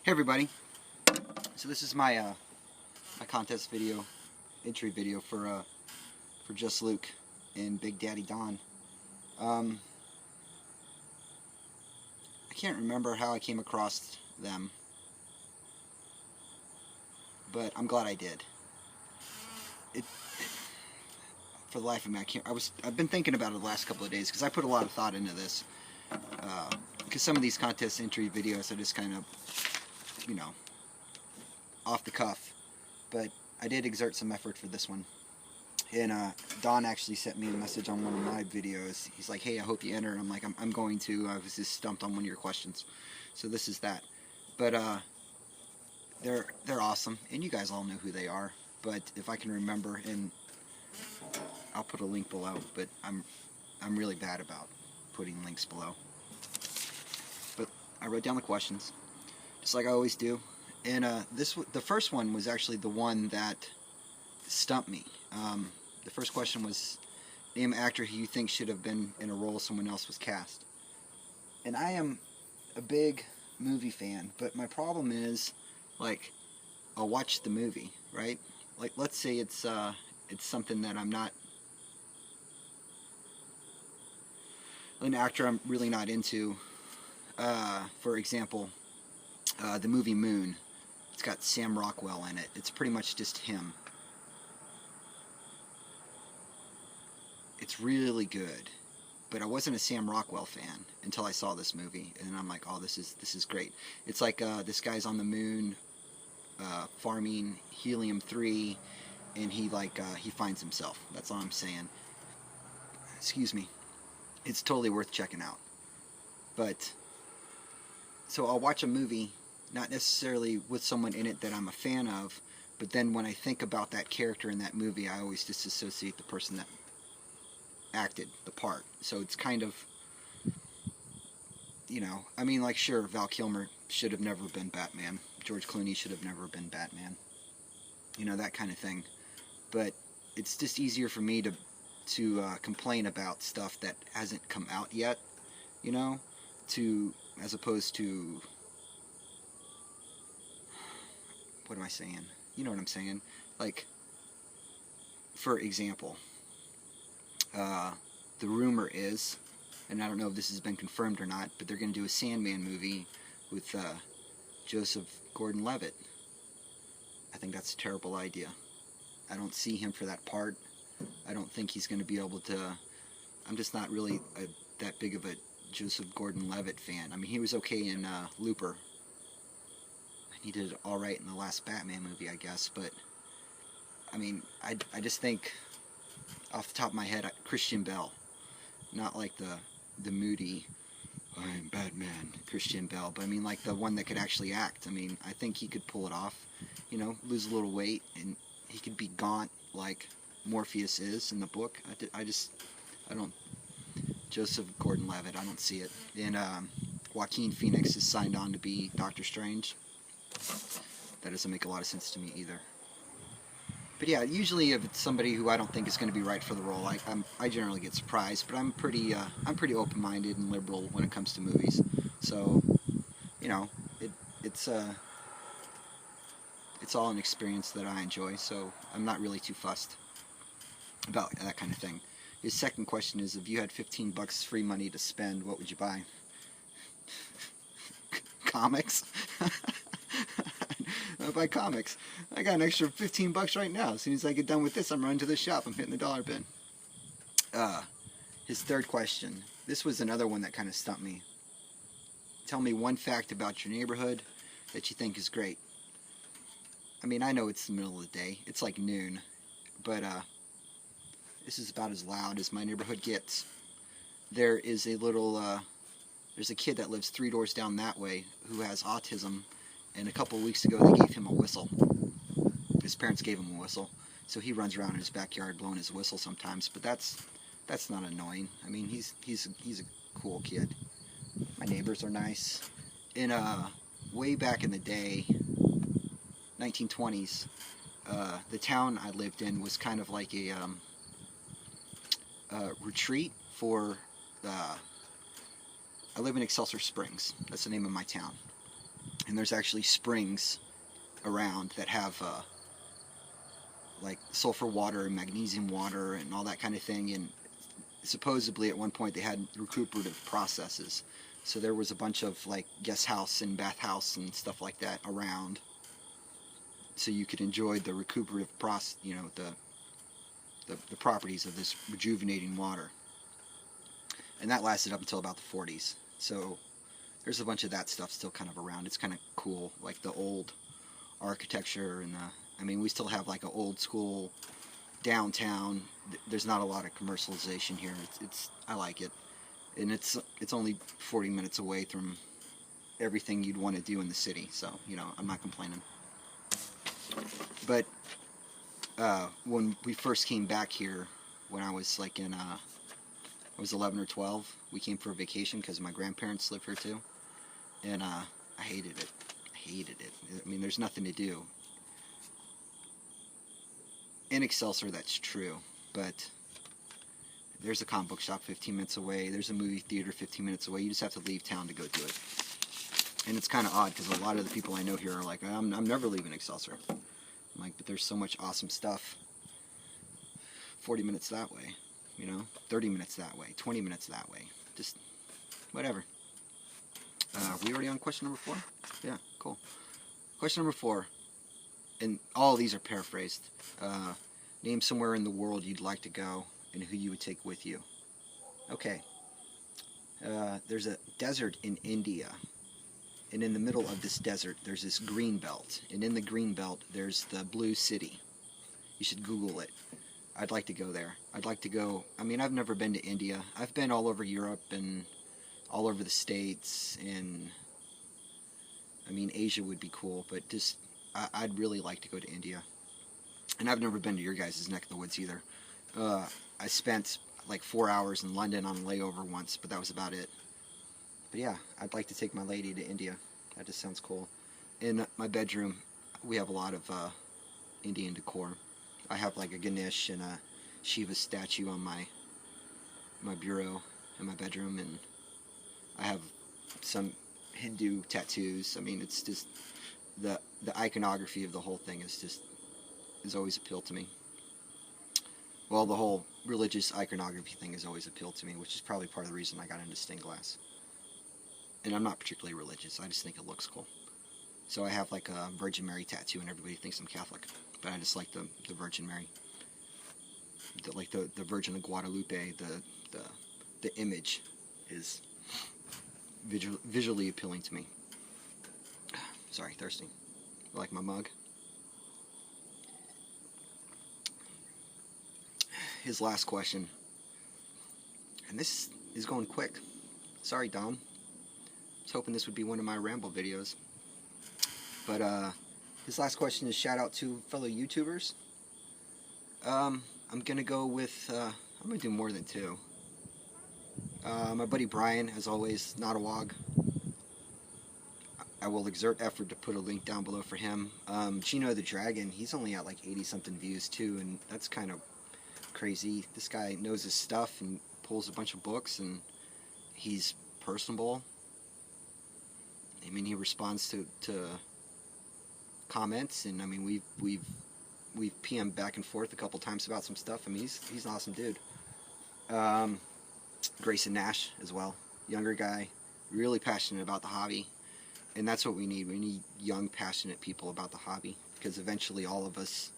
Hey everybody, so this is my my contest video, entry video for Just Luke and Big Daddy Don. I can't remember how I came across them, but I'm glad I did. For the life of me, I've been thinking about it the last couple of days because I put a lot of thought into this. Because some of these contest entry videos are just kind of, you know, off the cuff, but I did exert some effort for this one. And Don actually sent me a message on one of my videos. He's like, "Hey, I hope you enter." And I'm like, "I'm going to." I was just stumped on one of your questions, so this is that. But they're awesome, and you guys all know who they are. But if I can remember, and I'll put a link below. But I'm really bad about putting links below. But I wrote down the questions, just like I always do. And the first one was actually the one that stumped me. The first question was, name an actor who you think should have been in a role someone else was cast. And I am a big movie fan, but my problem is, like, I'll watch the movie, right? Like, let's say it's something that I'm not, an actor I'm really not into. For example, the movie Moon. It's got Sam Rockwell in it. It's pretty much just him. It's really good, but I wasn't a Sam Rockwell fan until I saw this movie, and I'm like, oh, this is great. It's like this guy's on the moon, farming helium-3, and he finds himself. That's all I'm saying. Excuse me. It's totally worth checking out. But so I'll watch a movie, not necessarily with someone in it that I'm a fan of, but then when I think about that character in that movie, I always disassociate the person that acted the part. So it's kind of, you know, I mean, like, sure, Val Kilmer should have never been Batman. George Clooney should have never been Batman. You know, that kind of thing. But it's just easier for me to complain about stuff that hasn't come out yet, you know, as opposed to, what am I saying? You know what I'm saying? Like, for example, the rumor is, and I don't know if this has been confirmed or not, but they're going to do a Sandman movie with Joseph Gordon-Levitt. I think that's a terrible idea. I don't see him for that part. I don't think he's going to be able to. I'm just not really that big of a Joseph Gordon-Levitt fan. I mean, he was okay in Looper. He did all right in the last Batman movie, I guess. But I mean, I just think, off the top of my head, Christian Bale, not like the moody, I'm Batman Christian Bale, but I mean, like, the one that could actually act. I mean, I think he could pull it off. You know, lose a little weight, and he could be gaunt like Morpheus is in the book. I don't. Joseph Gordon-Levitt, I don't see it. And Joaquin Phoenix is signed on to be Doctor Strange. That doesn't make a lot of sense to me either. But yeah, usually if it's somebody who I don't think is going to be right for the role, I generally get surprised. But I'm pretty open-minded and liberal when it comes to movies. So, you know, it's all an experience that I enjoy. So I'm not really too fussed about that kind of thing. His second question is, if you had $15 free money to spend, what would you buy? Comics? I buy comics. I got an extra $15 right now. As soon as I get done with this, I'm running to the shop. I'm hitting the dollar bin. His third question. This was another one that kind of stumped me. Tell me one fact about your neighborhood that you think is great. I mean, I know it's the middle of the day. It's like noon. But, this is about as loud as my neighborhood gets. There is a little, there's a kid that lives 3 doors down that way who has autism, and a couple of weeks ago they gave him a whistle. His parents gave him a whistle, so he runs around in his backyard blowing his whistle sometimes, but that's not annoying. I mean, he's a cool kid. My neighbors are nice. And way back in the day, 1920s, the town I lived in was kind of like a retreat for I live in Excelsior Springs. That's the name of my town. and there's actually springs around that have like sulfur water and magnesium water and all that kind of thing, and supposedly at one point they had recuperative processes. So there was a bunch of like guest house and bathhouse and stuff like that around, so you could enjoy the recuperative process, you know, the properties of this rejuvenating water. And that lasted up until about the 40s. So there's a bunch of that stuff still kind of around. It's kind of cool, like the old architecture and I mean, we still have like an old school downtown. There's not a lot of commercialization here. It's I like it, and it's only 40 minutes away from everything you'd want to do in the city. So you know, I'm not complaining. But when we first came back here, when I was like in I was 11 or 12, we came for a vacation because my grandparents live here too, and I hated it. I hated it. I mean, there's nothing to do. In Excelsior, that's true, but there's a comic book shop 15 minutes away, there's a movie theater 15 minutes away, you just have to leave town to go do it. And it's kind of odd, because a lot of the people I know here are like, I'm never leaving Excelsior. I'm like, but there's so much awesome stuff. 40 minutes that way, you know, 30 minutes that way, 20 minutes that way, just whatever. We already on question number 4? Yeah, cool. Question number 4. And all of these are paraphrased. Name somewhere in the world you'd like to go and who you would take with you. Okay. There's a desert in India. And in the middle of this desert, there's this green belt. And in the green belt, there's the Blue City. You should Google it. I'd like to go there. I'd like to go... I mean, I've never been to India. I've been all over Europe and all over the States. And, I mean, Asia would be cool. But just... I'd really like to go to India. And I've never been to your guys' neck of the woods either. I spent like 4 hours in London on a layover once, but that was about it. But yeah, I'd like to take my lady to India. That just sounds cool. In my bedroom, we have a lot of Indian decor. I have like a Ganesh and a Shiva statue on my bureau in my bedroom, and I have some Hindu tattoos. I mean, it's just... The iconography of the whole thing has always appealed to me. Well, the whole religious iconography thing has always appealed to me, which is probably part of the reason I got into stained glass. And I'm not particularly religious, I just think it looks cool. So I have like a Virgin Mary tattoo, and everybody thinks I'm Catholic, but I just like the Virgin Mary. The Virgin of Guadalupe, the image is visually appealing to me. Sorry, thirsty. I like my mug. His last question. And this is going quick. Sorry, Dom. I was hoping this would be one of my ramble videos. But his last question is shout out to fellow YouTubers. I'm going to go with... I'm going to do more than 2. My buddy Brian, as always, Notawag. I will exert effort to put a link down below for him. Chino the Dragon, he's only at like 80-something views too, and that's kind of crazy. This guy knows his stuff and pulls a bunch of books, and he's personable. I mean, he responds to comments, and I mean, we've PM'd back and forth a couple times about some stuff. I mean, he's an awesome dude. Grayson Nash as well, younger guy, really passionate about the hobby. And that's what we need. We need young, passionate people about the hobby, because eventually all of us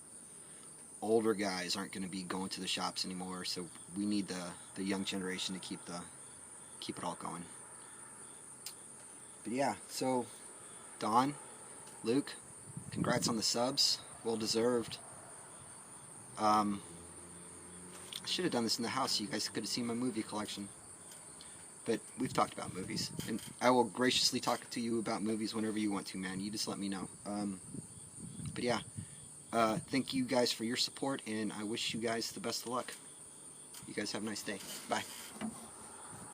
older guys aren't going to be going to the shops anymore. So we need the young generation to keep it all going. But yeah, so Don, Luke, congrats on the subs. Well deserved. I should have done this in the house so you guys could have seen my movie collection. But we've talked about movies, and I will graciously talk to you about movies whenever you want to, man. You just let me know. But yeah, thank you guys for your support, and I wish you guys the best of luck. You guys have a nice day. Bye.